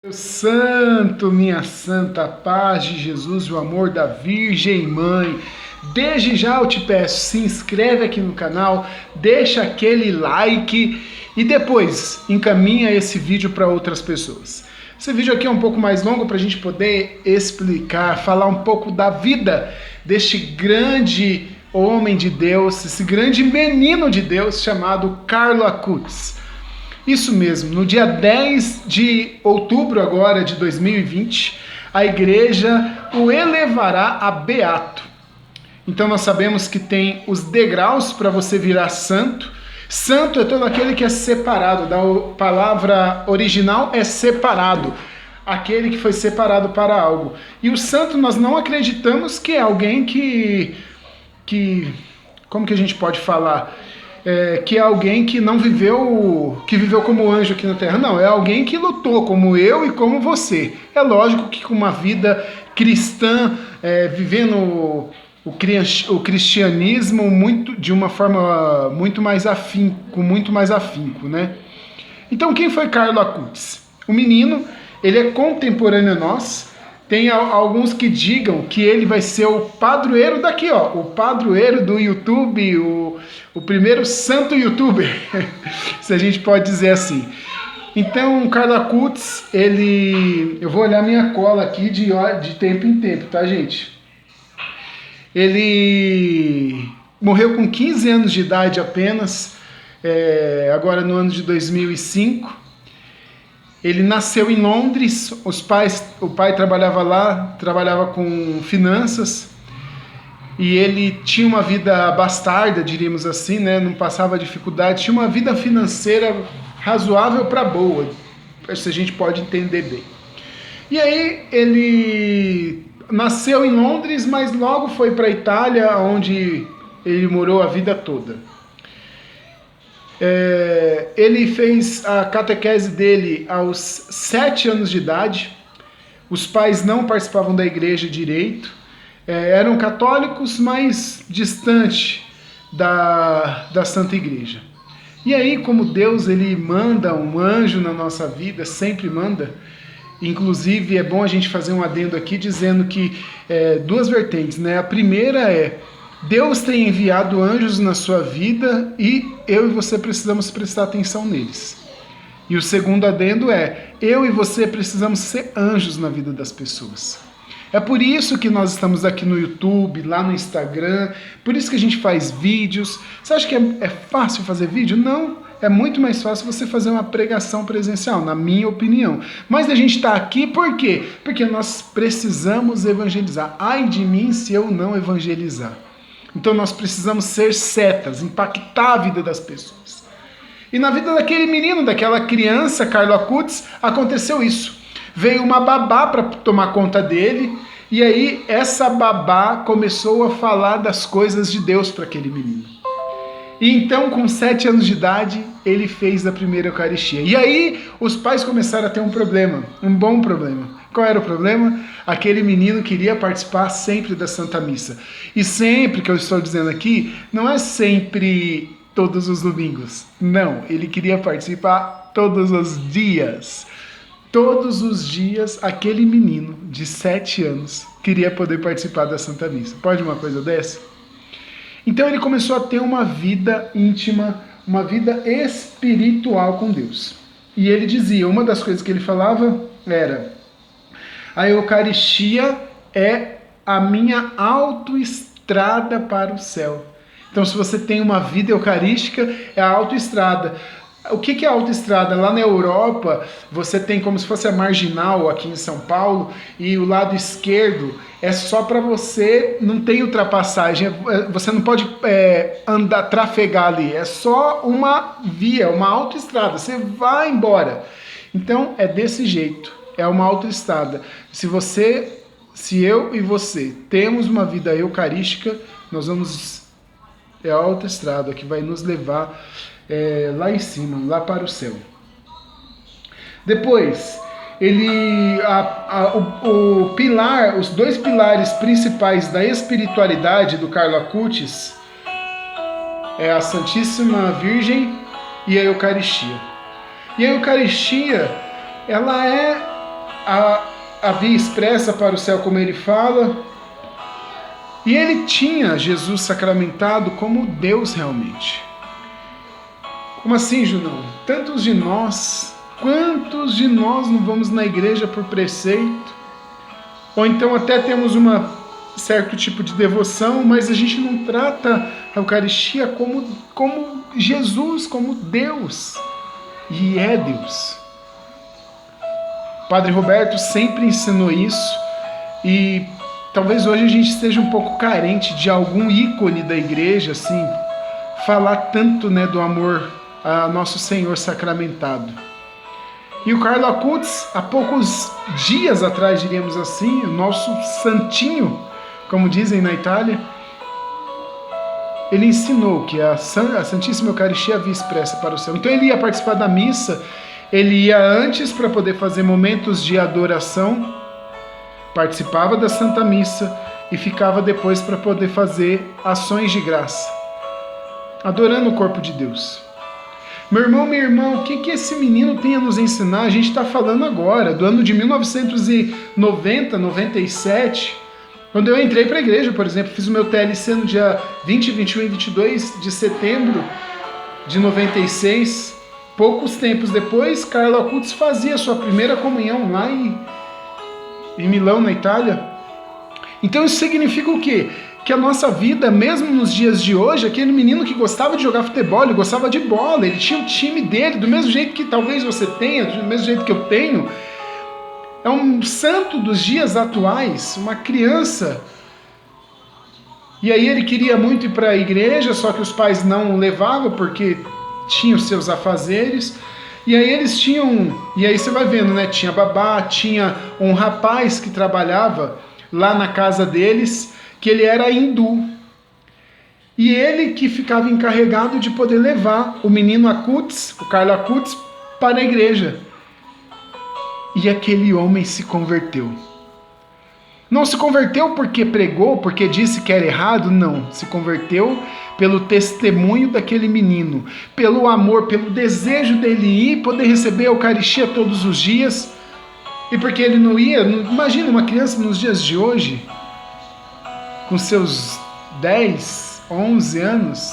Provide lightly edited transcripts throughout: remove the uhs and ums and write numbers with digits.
Meu santo, minha santa, paz de Jesus, o amor da Virgem Mãe. Desde já eu te peço, se inscreve aqui no canal, deixa aquele like e depois encaminha esse vídeo para outras pessoas. Esse vídeo aqui é um pouco mais longo para a gente poder explicar, falar um pouco da vida deste grande homem de Deus, esse grande menino de Deus chamado Carlo Acutis. Isso mesmo, no dia 10 de outubro agora de 2020, a igreja o elevará a beato. Então nós sabemos que tem os degraus para você virar santo. Santo é todo aquele que é separado, da palavra original é separado, aquele que foi separado para algo. E o santo nós não acreditamos que é alguém que como que a gente pode falar? Que é alguém que não viveu, que viveu como anjo aqui na Terra. Não, é alguém que lutou como eu e como você. É lógico que com uma vida cristã, vivendo o cristianismo de uma forma muito mais afinco, né? Então quem foi Carlo Acutis? O menino, ele é contemporâneo a nós. Tem alguns que digam que ele vai ser o padroeiro daqui, ó, o padroeiro do YouTube, o primeiro santo youtuber, se a gente pode dizer assim. Então, Carlo Acutis, eu vou olhar minha cola aqui de tempo em tempo, tá, gente? Ele morreu com 15 anos de idade apenas, agora no ano de 2005. Ele nasceu em Londres, o pai trabalhava lá, trabalhava com finanças, e ele tinha uma vida bastarda, diríamos assim, né? Não passava dificuldade, tinha uma vida financeira razoável para boa, se a gente pode entender bem. E aí ele nasceu em Londres, mas logo foi para a Itália, onde ele morou a vida toda. Ele fez a catequese dele aos 7 anos de idade. Os pais não participavam da igreja direito, eram católicos, mas distante da Santa Igreja. E aí, como Deus ele manda um anjo na nossa vida, sempre manda, inclusive é bom a gente fazer um adendo aqui dizendo que duas vertentes, né? A primeira é: Deus tem enviado anjos na sua vida e eu e você precisamos prestar atenção neles. E o segundo adendo é: eu e você precisamos ser anjos na vida das pessoas. É por isso que nós estamos aqui no YouTube, lá no Instagram, por isso que a gente faz vídeos. Você acha que é fácil fazer vídeo? Não, é muito mais fácil você fazer uma pregação presencial, na minha opinião. Mas a gente está aqui por quê? Porque nós precisamos evangelizar. Ai de mim se eu não evangelizar. Então nós precisamos ser setas, impactar a vida das pessoas. E na vida daquele menino, daquela criança, Carlo Acutis, aconteceu isso. Veio uma babá para tomar conta dele, e aí essa babá começou a falar das coisas de Deus para aquele menino. E então, com 7 anos de idade, ele fez a primeira Eucaristia. E aí os pais começaram a ter um problema, um bom problema. Qual era o problema? Aquele menino queria participar sempre da Santa Missa. E sempre, que eu estou dizendo aqui, não é sempre todos os domingos. Não, ele queria participar todos os dias. Todos os dias, aquele menino de 7 anos queria poder participar da Santa Missa. Pode uma coisa dessa? Então ele começou a ter uma vida íntima, uma vida espiritual com Deus. E ele dizia, uma das coisas que ele falava era: a Eucaristia é a minha autoestrada para o céu. Então, se você tem uma vida eucarística, é a autoestrada. O que é a autoestrada? Lá na Europa, você tem como se fosse a marginal aqui em São Paulo, e o lado esquerdo é só para você, não tem ultrapassagem, você não pode andar, trafegar ali, é só uma via, uma autoestrada, você vai embora. Então, é desse jeito. É uma autoestrada. Se eu e você temos uma vida eucarística, nós vamos... É a autoestrada que vai nos levar lá em cima, lá para o céu. Depois, os 2 pilares principais da espiritualidade do Carlo Acutis é a Santíssima Virgem e a Eucaristia. E a Eucaristia, ela é a via expressa para o céu, como ele fala. E ele tinha Jesus sacramentado como Deus realmente. Como assim, Junão? Quantos de nós não vamos na igreja por preceito? Ou então até temos certo tipo de devoção, mas a gente não trata a Eucaristia como Jesus, como Deus. E é Deus. O Padre Roberto sempre ensinou isso, e talvez hoje a gente esteja um pouco carente de algum ícone da igreja, assim, falar tanto, né, do amor a nosso Senhor sacramentado. E o Carlo Acutis, há poucos dias atrás, diríamos assim, o nosso santinho, como dizem na Itália, ele ensinou que a Santíssima Eucaristia havia expressa para o céu. Então ele ia participar da missa, ele ia antes para poder fazer momentos de adoração, participava da Santa Missa e ficava depois para poder fazer ações de graça, adorando o corpo de Deus. Meu irmão, minha irmã, o que esse menino tem a nos ensinar? A gente está falando agora, do ano de 1990, 97, quando eu entrei para a igreja, por exemplo, fiz o meu TLC no dia 20, 21 e 22 de setembro de 96. Poucos tempos depois, Carlo Acutis fazia sua primeira comunhão lá em Milão, na Itália. Então isso significa o quê? Que a nossa vida, mesmo nos dias de hoje, aquele menino que gostava de jogar futebol, ele gostava de bola, ele tinha o time dele, do mesmo jeito que talvez você tenha, do mesmo jeito que eu tenho, é um santo dos dias atuais, uma criança. E aí ele queria muito ir para a igreja, só que os pais não o levavam porque tinham seus afazeres. E aí eles tinham, e aí você vai vendo, né? Tinha babá, tinha um rapaz que trabalhava lá na casa deles, que ele era hindu. E ele que ficava encarregado de poder levar o menino Acutis, o Carlo Acutis, para a igreja. E aquele homem se converteu. Não se converteu porque pregou, porque disse que era errado, não. Se converteu pelo testemunho daquele menino, pelo amor, pelo desejo dele ir, poder receber a Eucaristia todos os dias. E porque ele não ia, imagina uma criança nos dias de hoje, com seus 10, 11 anos,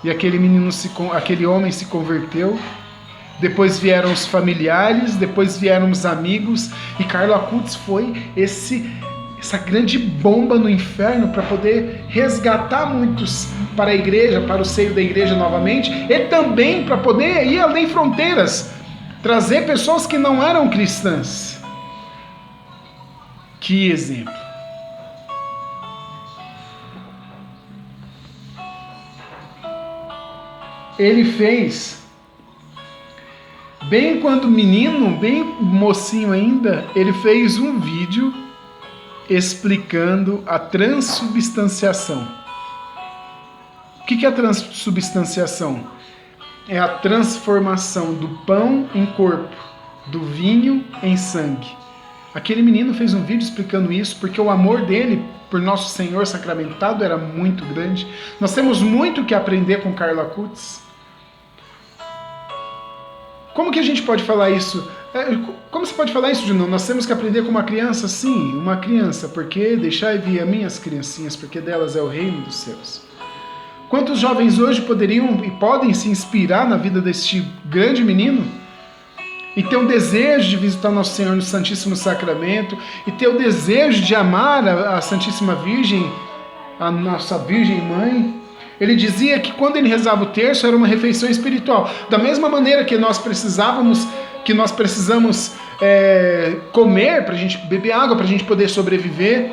e aquele homem se converteu. Depois vieram os familiares, depois vieram os amigos, e Carlo Acutis foi essa grande bomba no inferno para poder resgatar muitos para a igreja, para o seio da igreja novamente, e também para poder ir além fronteiras, trazer pessoas que não eram cristãs. Que exemplo! Ele fez, bem quando menino, bem mocinho ainda, ele fez um vídeo explicando a transubstanciação. O que é a transubstanciação? É a transformação do pão em corpo, do vinho em sangue. Aquele menino fez um vídeo explicando isso porque o amor dele por Nosso Senhor sacramentado era muito grande. Nós temos muito que aprender com Carlo Acutis. Como que a gente pode falar isso? Como você pode falar isso, Junão? Nós temos que aprender com uma criança? Sim, uma criança, porque deixai vir a minhas criancinhas, porque delas é o reino dos céus. Quantos jovens hoje poderiam e podem se inspirar na vida deste grande menino? E ter o desejo de visitar Nosso Senhor no Santíssimo Sacramento, e ter o desejo de amar a Santíssima Virgem, a nossa Virgem Mãe. Ele dizia que quando ele rezava o terço era uma refeição espiritual. Da mesma maneira que nós precisamos comer para a gente beber água, para a gente poder sobreviver,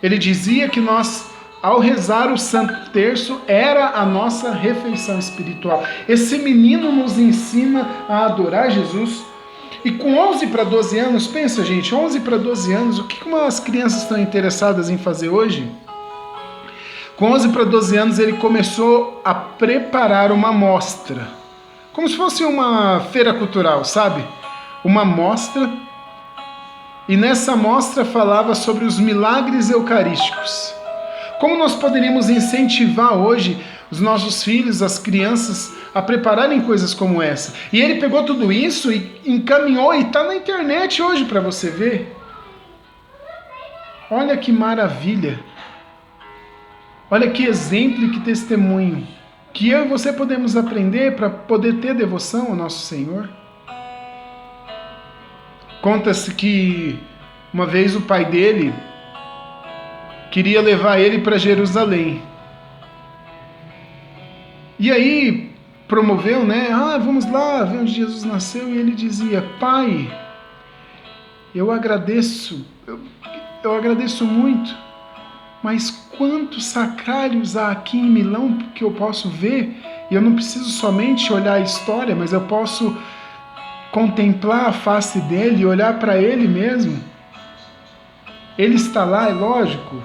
ele dizia que nós, ao rezar o Santo Terço, era a nossa refeição espiritual. Esse menino nos ensina a adorar Jesus. E com 11 para 12 anos, pensa gente, 11 para 12 anos, o que umas crianças estão interessadas em fazer hoje? Com 11 para 12 anos ele começou a preparar uma mostra, como se fosse uma feira cultural, sabe? Uma mostra, e nessa mostra falava sobre os milagres eucarísticos. Como nós poderíamos incentivar hoje os nossos filhos, as crianças, a prepararem coisas como essa? E ele pegou tudo isso e encaminhou e está na internet hoje para você ver. Olha que maravilha! Olha que exemplo e que testemunho que eu e você podemos aprender para poder ter devoção ao nosso Senhor. Conta-se que uma vez o pai dele queria levar ele para Jerusalém. E aí promoveu, né? Vamos lá ver onde Jesus nasceu. E ele dizia: pai, eu agradeço muito, mas quantos sacrários há aqui em Milão que eu posso ver? E eu não preciso somente olhar a história, mas eu posso contemplar a face dele e olhar para ele mesmo. Ele está lá, é lógico,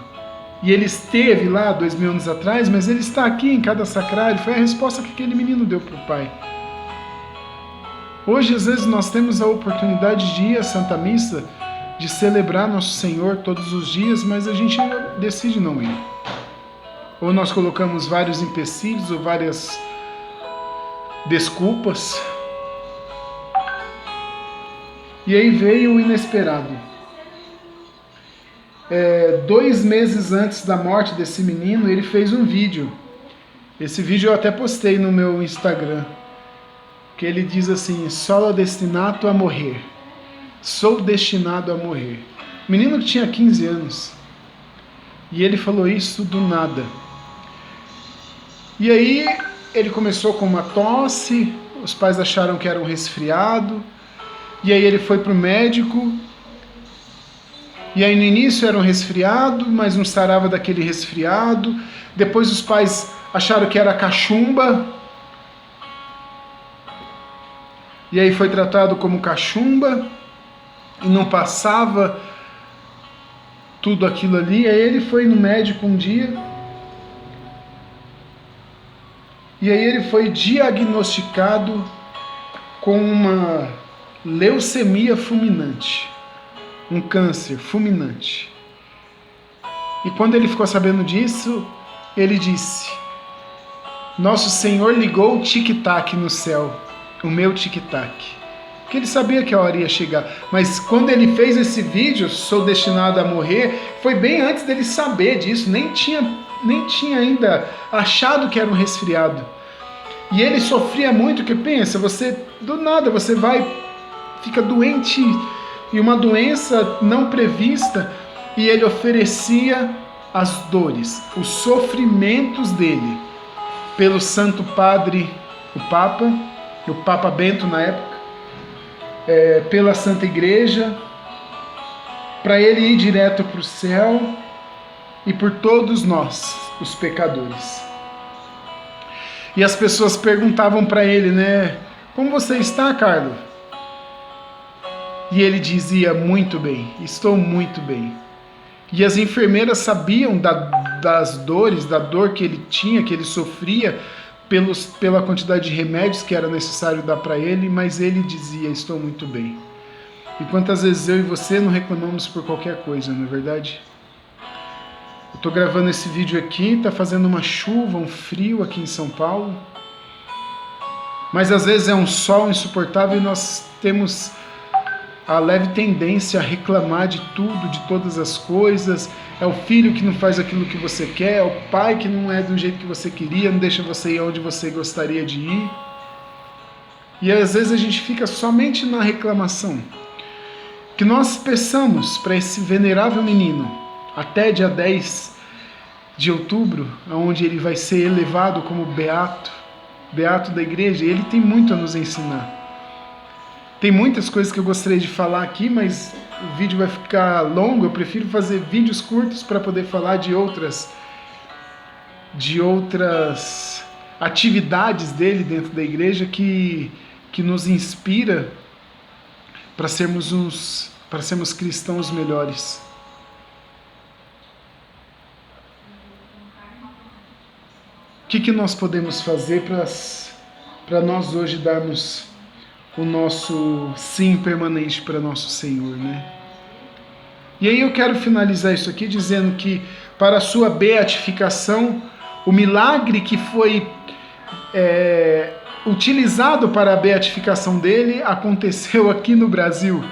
e ele esteve lá 2000 anos atrás, mas ele está aqui em cada sacrário. Foi a resposta que aquele menino deu para o pai. Hoje, às vezes, nós temos a oportunidade de ir à Santa Missa, de celebrar Nosso Senhor todos os dias, mas a gente decide não ir. Ou nós colocamos vários empecilhos ou várias desculpas. E aí veio o inesperado. 2 meses antes da morte desse menino, ele fez um vídeo. Esse vídeo eu até postei no meu Instagram. Que ele diz assim: "Sono destinato a morrer". Sou destinado a morrer. Menino que tinha 15 anos. E ele falou isso do nada. E aí ele começou com uma tosse, os pais acharam que era um resfriado. E aí ele foi para o médico, e aí no início era um resfriado, mas não sarava daquele resfriado. Depois os pais acharam que era cachumba, e aí foi tratado como cachumba, e não passava tudo aquilo ali. Aí ele foi no médico um dia, e aí ele foi diagnosticado com uma leucemia fulminante, um câncer fulminante. E quando ele ficou sabendo disso, ele disse: Nosso Senhor ligou o tic-tac no céu, o meu tic-tac. Porque ele sabia que a hora ia chegar. Mas quando ele fez esse vídeo, Sou Destinado a Morrer, foi bem antes dele saber disso, nem tinha ainda achado que era um resfriado. E ele sofria muito, que pensa, você do nada, você fica doente, e uma doença não prevista, e ele oferecia as dores, os sofrimentos dele, pelo Santo Padre, o Papa Bento na época, pela Santa Igreja, para ele ir direto para o céu, e por todos nós, os pecadores. E as pessoas perguntavam para ele, né? Como você está, Carlos? E ele dizia: muito bem, estou muito bem. E as enfermeiras sabiam das dores, da dor que ele tinha, que ele sofria, pela quantidade de remédios que era necessário dar para ele, mas ele dizia: estou muito bem. E quantas vezes eu e você não reclamamos por qualquer coisa, não é verdade? Eu estou gravando esse vídeo aqui, está fazendo uma chuva, um frio aqui em São Paulo, mas às vezes é um sol insuportável e nós temos a leve tendência a reclamar de tudo, de todas as coisas. É o filho que não faz aquilo que você quer, é o pai que não é do jeito que você queria, não deixa você ir onde você gostaria de ir. E às vezes a gente fica somente na reclamação. Que nós peçamos para esse venerável menino, até dia 10 de outubro, onde ele vai ser elevado como beato da igreja, e ele tem muito a nos ensinar. Tem muitas coisas que eu gostaria de falar aqui, mas o vídeo vai ficar longo. Eu prefiro fazer vídeos curtos para poder falar de outras atividades dele dentro da igreja que nos inspira para sermos cristãos melhores. O que nós podemos fazer para nós hoje darmos o nosso sim permanente para nosso Senhor, né? E aí eu quero finalizar isso aqui dizendo que para a sua beatificação, o milagre que foi utilizado para a beatificação dele aconteceu aqui no Brasil.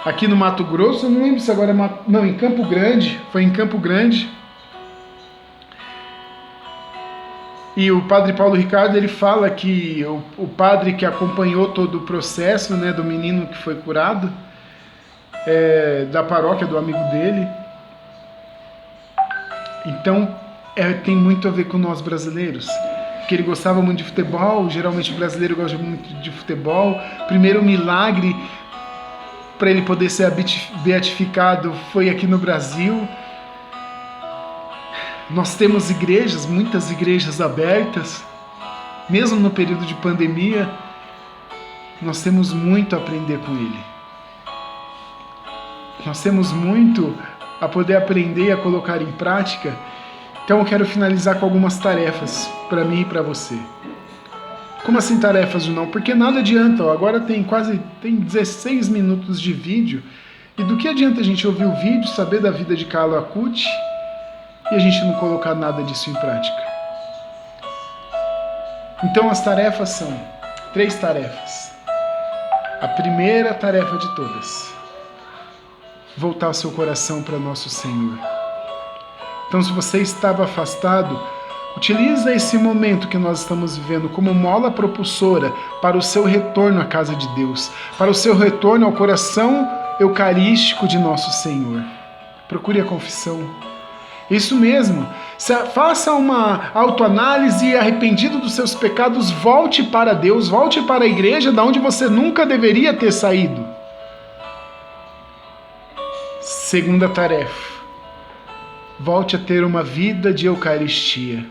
Aqui no Mato Grosso, eu não lembro se agora é não, em Campo Grande, foi em Campo Grande. E o padre Paulo Ricardo, ele fala que o padre que acompanhou todo o processo, né, do menino que foi curado, da paróquia do amigo dele. Então, tem muito a ver com nós brasileiros. Porque ele gostava muito de futebol, geralmente o brasileiro gosta muito de futebol. Primeiro milagre para ele poder ser beatificado foi aqui no Brasil. Nós temos igrejas, muitas igrejas abertas, mesmo no período de pandemia. Nós temos muito a aprender com ele. Nós temos muito a poder aprender e a colocar em prática. Então eu quero finalizar com algumas tarefas para mim e para você. Como assim tarefas, Junão? Porque nada adianta, ó, agora tem 16 minutos de vídeo, e do que adianta a gente ouvir o vídeo, saber da vida de Carlo Acutis, e a gente não colocar nada disso em prática? Então as tarefas são 3 tarefas. A primeira tarefa de todas: voltar o seu coração para nosso Senhor. Então, se você estava afastado, utiliza esse momento que nós estamos vivendo como mola propulsora para o seu retorno à casa de Deus, para o seu retorno ao coração eucarístico de nosso Senhor. Procure a confissão. Isso mesmo. Faça uma autoanálise e, arrependido dos seus pecados, volte para Deus, volte para a igreja da onde você nunca deveria ter saído. Segunda tarefa: volte a ter uma vida de Eucaristia.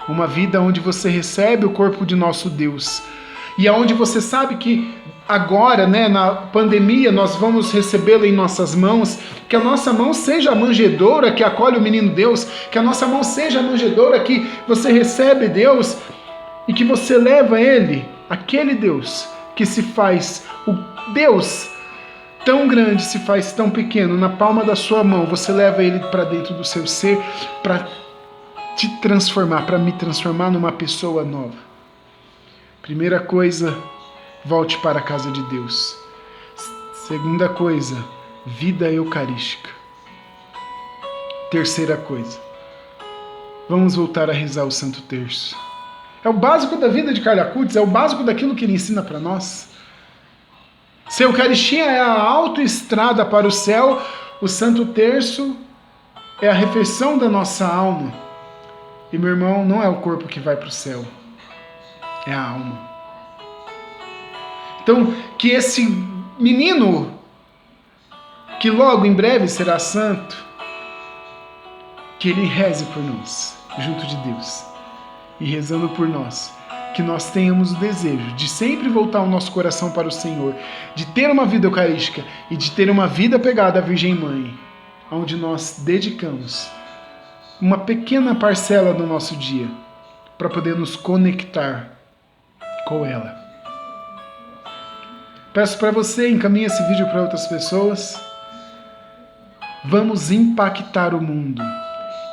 Uma vida onde você recebe o corpo de nosso Deus. E aonde você sabe que agora, né, na pandemia, nós vamos recebê-lo em nossas mãos. Que a nossa mão seja a manjedoura que acolhe o menino Deus. Que a nossa mão seja a manjedoura que você recebe Deus e que você leva ele, aquele Deus que se faz, o Deus tão grande se faz tão pequeno, na palma da sua mão. Você leva ele para dentro do seu ser para te transformar, para me transformar numa pessoa nova. Primeira coisa, volte para a casa de Deus. Segunda coisa, vida eucarística. Terceira coisa, vamos voltar a rezar o Santo Terço. É o básico da vida de Carlo Acutis, é o básico daquilo que ele ensina para nós. Se a Eucaristia é a autoestrada para o céu, o Santo Terço é a refeição da nossa alma. E, meu irmão, não é o corpo que vai para o céu, é a alma. Então, que esse menino, que logo em breve será santo, que ele reze por nós, junto de Deus. E rezando por nós, que nós tenhamos o desejo de sempre voltar o nosso coração para o Senhor, de ter uma vida eucarística e de ter uma vida pegada à Virgem Mãe, onde nós dedicamos uma pequena parcela do nosso dia para poder nos conectar com ela. Peço para você, encaminhe esse vídeo para outras pessoas. Vamos impactar o mundo.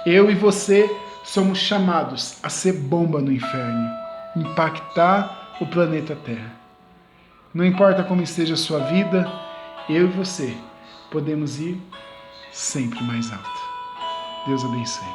Eu e você somos chamados a ser bomba no inferno, impactar o planeta Terra. Não importa como esteja a sua vida, eu e você podemos ir sempre mais alto. Deus abençoe.